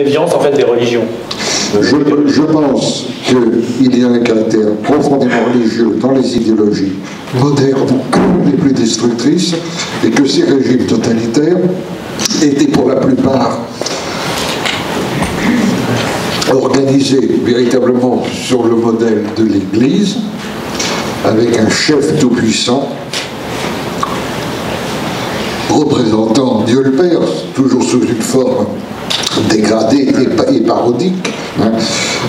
déviance en fait des religions. Je pense qu'il y a un caractère profondément religieux dans les idéologies modernes les plus destructrices et que ces régimes totalitaires étaient pour la plupart organisés véritablement sur le modèle de l'Église, avec un chef tout-puissant représentant Dieu le Père, toujours sous une forme dégradée et parodique, hein,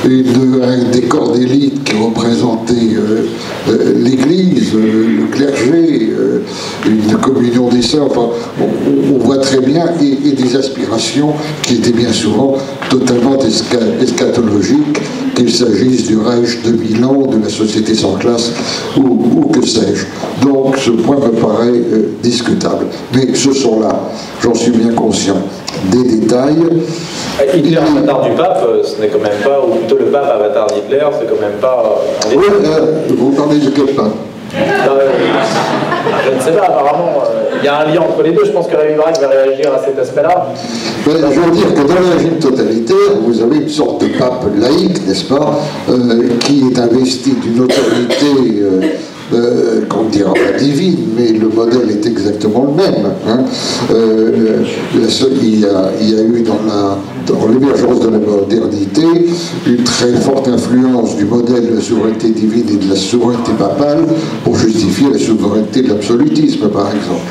un décor d'élite qui représentait l'Église, le clergé, une communion des saints, enfin, on voit très bien, et des aspirations qui étaient bien souvent totalement eschatologiques, qu'il s'agisse du Reich de Milan, de la société sans classe, ou que sais-je. Donc ce point me paraît discutable. Mais ce sont là, j'en suis bien conscient, des détails. Hitler, avatar du pape, ce n'est quand même pas, ou plutôt le pape avatar d'Hitler, c'est quand même pas... Oui, vous parlez de quel pape? Je ne sais pas, apparemment, il y a un lien entre les deux. Je pense que Rémi Braque va réagir à cet aspect-là. Je veux dire que dans le régime totalitaire, vous avez une sorte de pape laïque, n'est-ce pas, qui est investi d'une autorité, comment dire, pas divine, mais le modèle est exactement le même. Hein. Il y a eu dans l'émergence de la modernité une très forte influence du modèle de la souveraineté divine et de la souveraineté papale pour justifier la souveraineté de l'absolutisme, par exemple.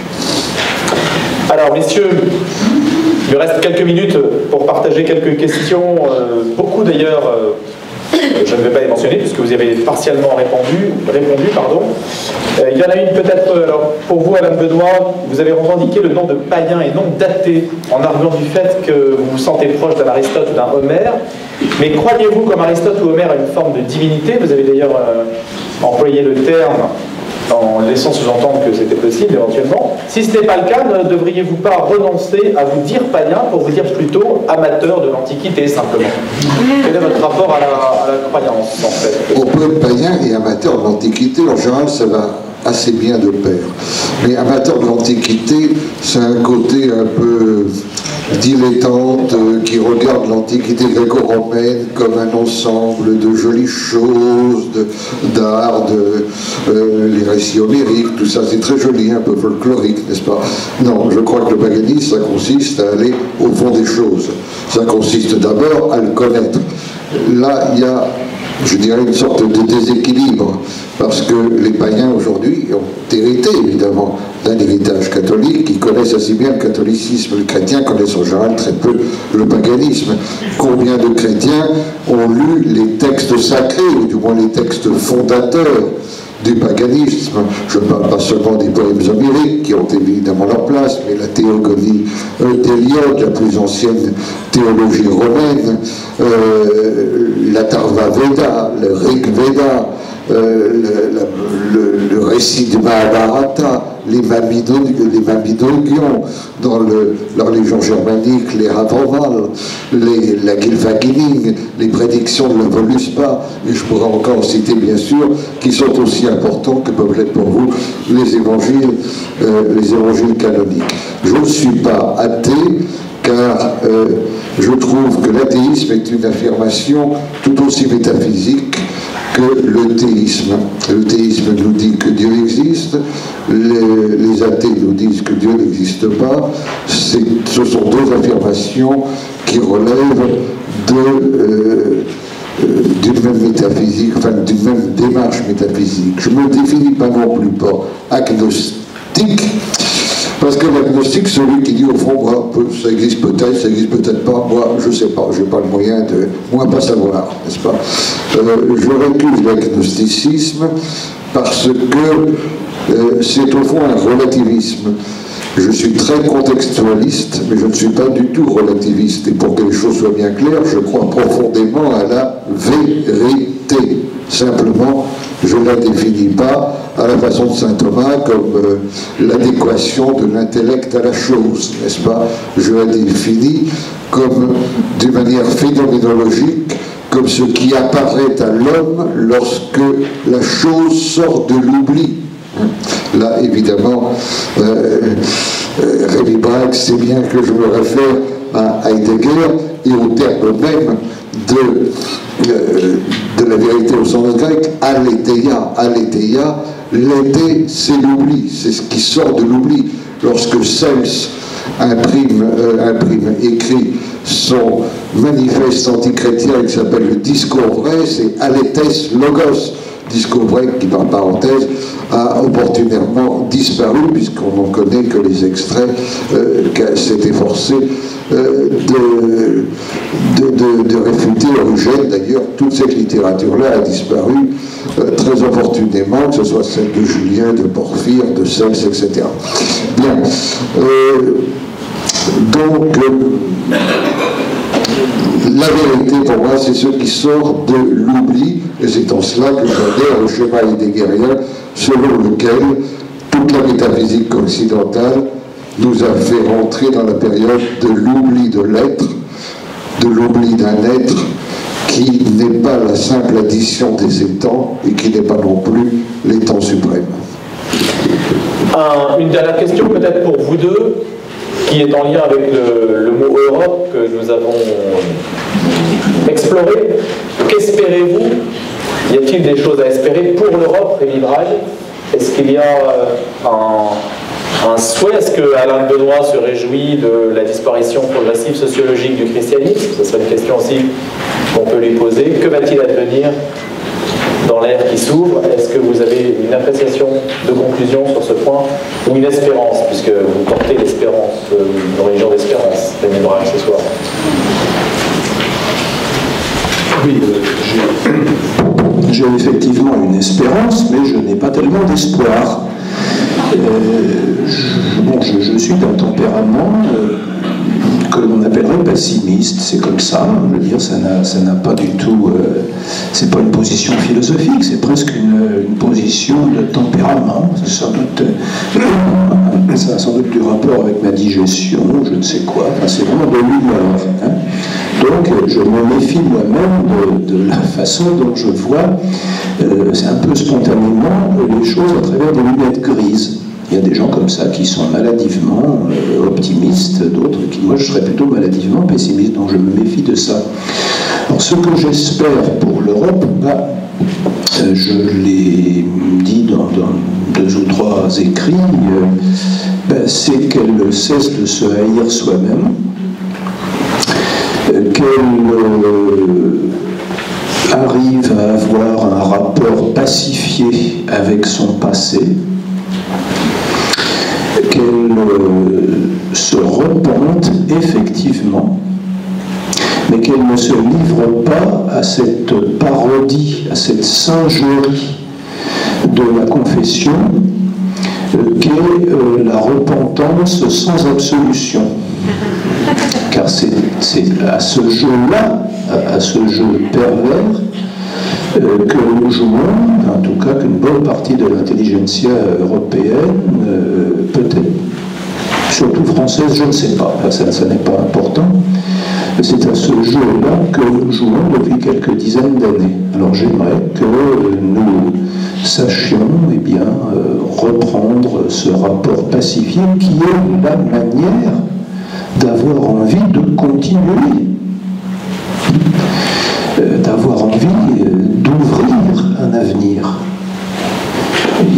Alors, messieurs, il me reste quelques minutes pour partager quelques questions, beaucoup d'ailleurs, je ne vais pas les mentionner puisque vous y avez partiellement répondu. Il y en a une peut-être, alors pour vous, Alain Benoît, vous avez revendiqué le nom de païen et non d'athée en arguant du fait que vous vous sentez proche d'un Aristote ou d'un Homère. Mais croyez-vous comme Aristote ou Homère à une forme de divinité? Vous avez d'ailleurs employé le terme en laissant sous-entendre que c'était possible éventuellement. Si ce n'est pas le cas, ne devriez-vous pas renoncer à vous dire païen pour vous dire plutôt amateur de l'Antiquité, simplement? Quel est votre rapport à la croyance, en fait? On peut être païen et amateur de l'Antiquité, en général, ça va assez bien de pair. Mais amateur de l'Antiquité, c'est un côté un peu dilettante qui regarde l'Antiquité gréco-romaine comme un ensemble de jolies choses, d'art, les récits homériques, tout ça, c'est très joli, un peu folklorique, n'est-ce pas? Non, je crois que le paganisme, ça consiste à aller au fond des choses. Ça consiste d'abord à le connaître. Là, il y a, je dirais, une sorte de déséquilibre, parce que les païens aujourd'hui ont hérité évidemment d'un héritage catholique, qui connaissent assez bien le catholicisme. Les chrétiens connaissent en général très peu le paganisme. Combien de chrétiens ont lu les textes sacrés, ou du moins les textes fondateurs du paganisme? Je ne parle pas seulement des poèmes homériques qui ont évidemment leur place, mais la théogonie d'Héliode, la plus ancienne théologie romaine, l'Atharva Veda, le Rig Veda, le récit du Mahabharata, les Mabinogions dans la religion germanique, les Ravoval, la Gylfaginning, les prédictions de la Voluspa, et je pourrais encore citer bien sûr, qui sont aussi importants que peuvent l'être pour vous les évangiles canoniques. Je ne suis pas athée, car je trouve que l'athéisme est une affirmation tout aussi métaphysique que le théisme. Le théisme nous dit que Dieu existe, les athées nous disent que Dieu n'existe pas. Ce sont deux affirmations qui relèvent d'une même métaphysique, enfin d'une même démarche métaphysique. Je ne me définis pas non plus pas agnostique, parce que l'agnostique, celui qui dit au fond, ça existe peut-être pas, moi je ne sais pas, je n'ai pas le moyen de, moi pas savoir, n'est-ce pas? Je récuse l'agnosticisme parce que c'est au fond un relativisme. Je suis très contextualiste, mais je ne suis pas du tout relativiste. Et pour que les choses soient bien claires, je crois profondément à la vérité. Simplement, je ne la définis pas à la façon de saint Thomas comme l'adéquation de l'intellect à la chose, n'est-ce pas? Je la définis comme, d'une manière phénoménologique, comme ce qui apparaît à l'homme lorsque la chose sort de l'oubli. Là, évidemment, Rémi Braque sait bien que je me réfère à Heidegger, et au terme même de la vérité au sens grec, aletheia. Aletheia, l'été, c'est l'oubli, c'est ce qui sort de l'oubli. Lorsque Cels écrit son manifeste antichrétien qui s'appelle le Discours vrai, c'est Aletes Logos. Discours vrai qui, par parenthèse, a opportunément disparu, puisqu'on n'en connaît que les extraits qu'a s'est efforcé de réfuter Eugène. D'ailleurs, toute cette littérature-là a disparu très opportunément, que ce soit celle de Julien, de Porphyre, de Cels, etc. Bien. Donc, la vérité, pour moi, c'est ce qui sort de l'oubli, et c'est en cela que j'adhère au schéma heideggerien, selon lequel toute la métaphysique occidentale nous a fait rentrer dans la période de l'oubli de l'être, de l'oubli d'un être qui n'est pas la simple addition des étangs et qui n'est pas non plus l'étang suprême. Une dernière question peut-être pour vous deux, qui est en lien avec le mot Europe que nous avons exploré. Qu'espérez-vous? Y a-t-il des choses à espérer pour l'Europe, Rémi Brague? Est-ce qu'il y a un souhait? Est-ce que Alain Benoît se réjouit de la disparition progressive sociologique du christianisme? Ce serait une question aussi qu'on peut lui poser. Que va-t-il advenir dans l'ère qui s'ouvre? Est-ce que vous avez une appréciation de conclusion sur ce point, ou une espérance, puisque vous portez l'espérance, une religion d'espérance, Rémi Brague, ce soir? Oui, j'ai effectivement une espérance, mais je n'ai pas tellement d'espoir. Je suis d'un tempérament que l'on appellerait pessimiste, c'est comme ça, je veux dire, ça n'a pas du tout, c'est pas une position philosophique, c'est presque une position de tempérament, ça a sans doute du rapport avec ma digestion, je ne sais quoi, enfin, c'est vraiment de l'humeur. Hein. Donc je me méfie moi-même de la façon dont je vois, c'est un peu spontanément, les choses à travers des lunettes grises. Il y a des gens comme ça qui sont maladivement optimistes, d'autres qui, moi, je serais plutôt maladivement pessimiste, donc je me méfie de ça. Alors, ce que j'espère pour l'Europe, je l'ai dit dans 2 ou 3 écrits, c'est qu'elle cesse de se haïr soi-même, qu'elle arrive à avoir un rapport pacifié avec son passé, qu'elle se repente effectivement, mais qu'elle ne se livre pas à cette parodie, à cette singerie de la confession qu'est la repentance sans absolution. Car c'est à ce jeu-là, à ce jeu pervers, que nous jouons, en tout cas qu'une bonne partie de l'intelligentsia européenne, peut-être, surtout française, je ne sais pas, ça n'est pas important, c'est à ce jeu-là que nous jouons depuis quelques dizaines d'années. Alors j'aimerais que nous sachions reprendre ce rapport pacifié qui est la manière d'avoir envie de continuer, d'avoir envie d'ouvrir un avenir.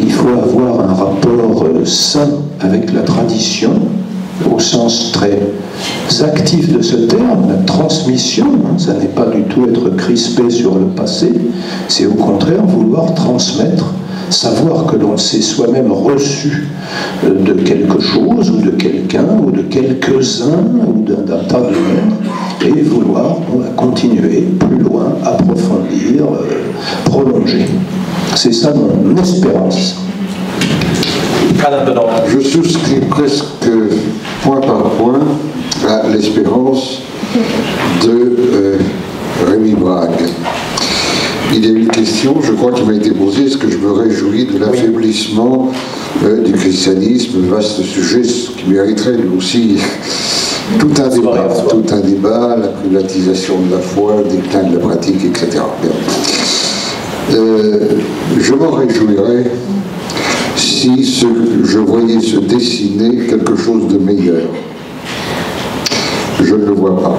Il faut avoir un rapport sain avec la tradition, au sens très actif de ce terme, la transmission, ça n'est pas du tout être crispé sur le passé, c'est au contraire vouloir transmettre, savoir que l'on s'est soi-même reçu de quelque chose, ou de quelqu'un, ou de quelques-uns, ou d'un tas de monde, et vouloir continuer plus loin, approfondir, prolonger. C'est ça mon espérance. Je souscris presque point par point à l'espérance de Rémi Brague. Il y a une question, je crois, qui m'a été posée, est-ce que je me réjouis de l'affaiblissement du christianisme, vaste sujet, ce qui mériterait lui aussi tout un débat, la privatisation de la foi, le déclin de la pratique, etc. Je m'en réjouirais si je voyais se dessiner quelque chose de meilleur. Je ne le vois pas.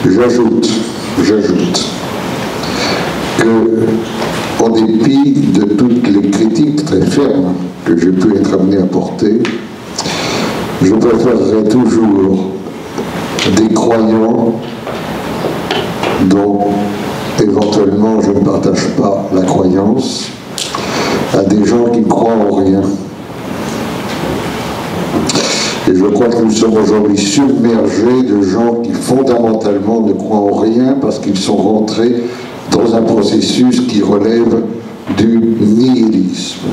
J'ajoute que, en dépit de toutes les critiques très fermes que j'ai pu être amené à porter, je préférerais toujours des croyants dont éventuellement je ne partage pas la croyance à des gens qui ne croient en rien. Et je crois que nous sommes aujourd'hui submergés de gens qui fondamentalement ne croient en rien parce qu'ils sont rentrés dans un processus qui relève du nihilisme.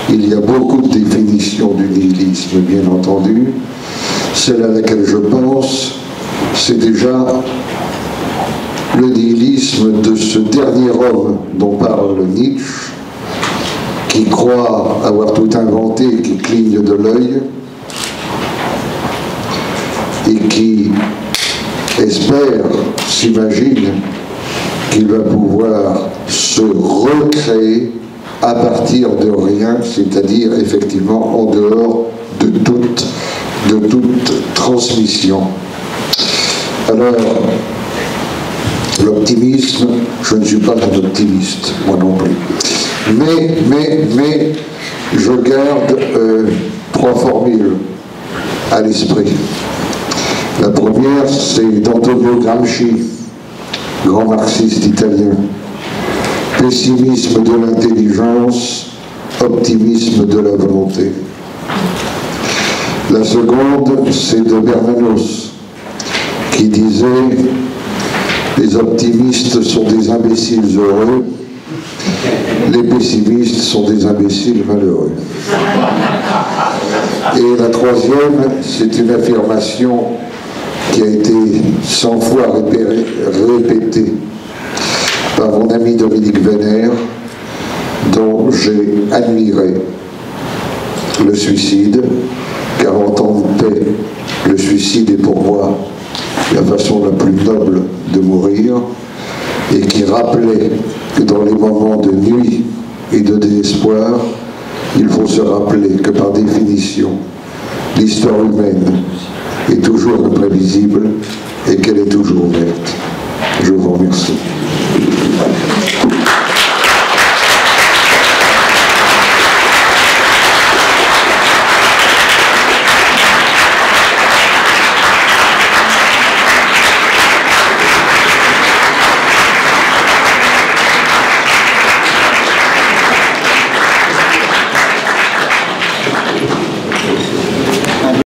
Il y a beaucoup de définitions du nihilisme, bien entendu. Celle à laquelle je pense, c'est déjà le nihilisme de ce dernier homme dont parle Nietzsche, qui croit avoir tout inventé et qui cligne de l'œil, et qui espère, s'imagine, qu'il va pouvoir se recréer à partir de rien, c'est-à-dire effectivement en dehors de toute transmission. Alors, l'optimisme, je ne suis pas un optimiste, moi non plus. Mais je garde trois formules à l'esprit. La première, c'est d'Antonio Gramsci, grand marxiste italien. Pessimisme de l'intelligence, optimisme de la volonté. La seconde, c'est de Bernanos, qui disait « Les optimistes sont des imbéciles heureux, les pessimistes sont des imbéciles malheureux. » Et la troisième, c'est une affirmation qui a été 100 fois répétée par mon ami Dominique Vénère, dont j'ai admiré le suicide, car en temps de paix, le suicide est pour moi la façon la plus noble de mourir, et qui rappelait que dans les moments de nuit et de désespoir, il faut se rappeler que par définition, l'histoire humaine est toujours imprévisible et qu'elle est toujours verte. Je vous remercie.